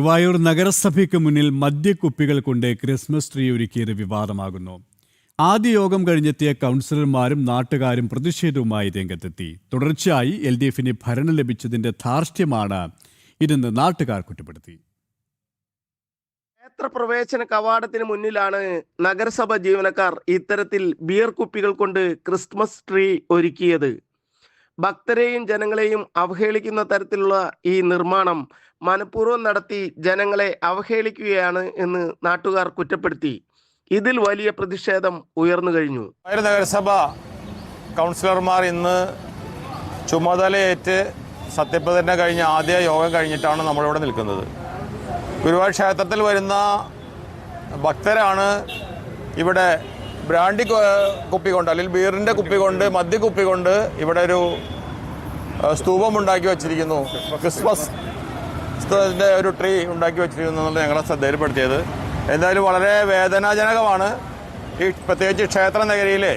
ഗുരുവായൂർ നഗരസഭയ്ക്ക് മുന്നിൽ മദ്യക്കുപ്പികൾ കൊണ്ട് ക്രിസ്മസ് ട്രീ ഒരുക്കിയത് വിവാദമാകുന്നു. ആദ്യ യോഗം കഴിഞ്ഞെത്തിയ കൗൺസിലർമാരും നാട്ടുകാരും പ്രതിഷേധവുമായി രംഗത്തെത്തി. തുടർച്ചയായി LDFന് ഭരണം ലഭിച്ചതിന്റെ ധാർഷ്ട്യമാണ് ഇതെന്ന് നാട്ടുകാർ കുറ്റപ്പെടുത്തി. ക്ഷേത്രപ്രവേശന കവാടത്തിന് മുന്നിലാണ് നഗരസഭ ജീവനക്കാർ ഇത്തരത്തിൽ ബിയർ കുപ്പികൾ കൊണ്ട് ക്രിസ്മസ് ട്രീ ഒരുക്കിയത്. ഭക്തരെയും ജനങ്ങളെയും അവഹേളിക്കുന്ന തരത്തിലുള്ള ഈ നിർമ്മാണം മനഃപൂർവ്വം നടത്തി ജനങ്ങളെ അവഹേളിക്കുകയാണ് എന്ന് നാട്ടുകാർ കുറ്റപ്പെടുത്തി. ഇതിൽ വലിയ പ്രതിഷേധം ഉയർന്നു കഴിഞ്ഞു. നഗരസഭ കൗൺസിലർമാർ ഇന്ന് ചുമതലയേറ്റ് സത്യപ്രതിജ്ഞ കഴിഞ്ഞ ആദ്യ യോഗം കഴിഞ്ഞിട്ടാണ് നമ്മളിവിടെ നിൽക്കുന്നത്. ഗുരുവായൂർ ക്ഷേത്രത്തിൽ വരുന്ന ഭക്തരാണ് ഇവിടെ ബ്രാൻഡി കുപ്പി കൊണ്ട് അല്ലെങ്കിൽ ബീറിൻ്റെ കുപ്പി കൊണ്ട് മദ്യക്കുപ്പി കൊണ്ട് ഇവിടെ ഒരു സ്തൂപം ഉണ്ടാക്കി വച്ചിരിക്കുന്നു, ക്രിസ്മസ് ഒരു ട്രീ ഉണ്ടാക്കി വച്ചിരിക്കുന്നു എന്നുള്ളത് ഞങ്ങളെ ശ്രദ്ധയിൽപ്പെടുത്തിയത്. എന്തായാലും വളരെ വേദനാജനകമാണ്. ഈ പ്രത്യേകിച്ച് ക്ഷേത്ര നഗരിയിലെ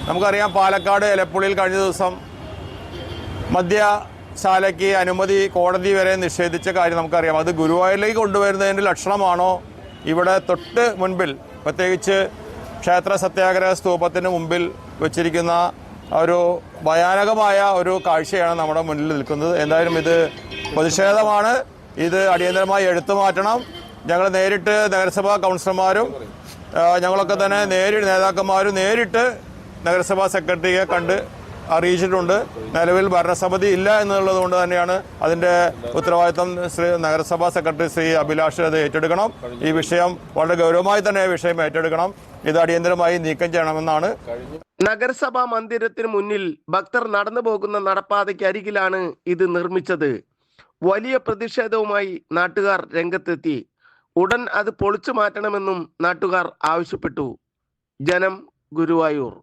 നമുക്കറിയാം, പാലക്കാട് എലപ്പുള്ളിയിൽ കഴിഞ്ഞ ദിവസം മദ്യശാലയ്ക്ക് അനുമതി കോടതി വരെ നിഷേധിച്ച കാര്യം നമുക്കറിയാം. അത് ഗുരുവായൂരിലേക്ക് കൊണ്ടുവരുന്നതിൻ്റെ ലക്ഷണമാണോ? ഇവിടെ തൊട്ട് മുൻപിൽ, പ്രത്യേകിച്ച് ക്ഷേത്ര സത്യാഗ്രഹ സ്തൂപത്തിന് മുമ്പിൽ വച്ചിരിക്കുന്ന ഒരു ഭയാനകമായ ഒരു കാഴ്ചയാണ് നമ്മുടെ മുന്നിൽ നിൽക്കുന്നത്. എന്തായാലും ഇത് പ്രതിഷേധമാണ്. ഇത് അടിയന്തരമായി എടുത്തു മാറ്റണം. ഞങ്ങൾ നേരിട്ട് നഗരസഭാ കൗൺസിലർമാരും ഞങ്ങളൊക്കെ തന്നെ നേതാക്കന്മാരും നേരിട്ട് നഗരസഭാ സെക്രട്ടറിയെ കണ്ട് അറിയിച്ചിട്ടുണ്ട്. നിലവിൽ ഭരണസമിതി ഇല്ല എന്നുള്ളത് കൊണ്ട് തന്നെയാണ് അതിൻ്റെ ഉത്തരവാദിത്വം നഗരസഭാ സെക്രട്ടറി ശ്രീ അഭിലാഷ് അത് ഏറ്റെടുക്കണം. ഈ വിഷയം വളരെ ഗൗരവമായി തന്നെ വിഷയം ഏറ്റെടുക്കണം. ഇത് അടിയന്തരമായി നീക്കം ചെയ്യണമെന്നാണ്. നഗരസഭാ മന്ദിരത്തിന് മുന്നിൽ ഭക്തർ നടന്നു പോകുന്ന നടപ്പാതയ്ക്ക് അരികിലാണ് ഇത് നിർമ്മിച്ചത്. വലിയ പ്രതിഷേധവുമായി നാട്ടുകാർ രംഗത്തെത്തി. ഉടൻ അത് പൊളിച്ചു മാറ്റണമെന്നും നാട്ടുകാർ ആവശ്യപ്പെട്ടു. ജനം, ഗുരുവായൂർ.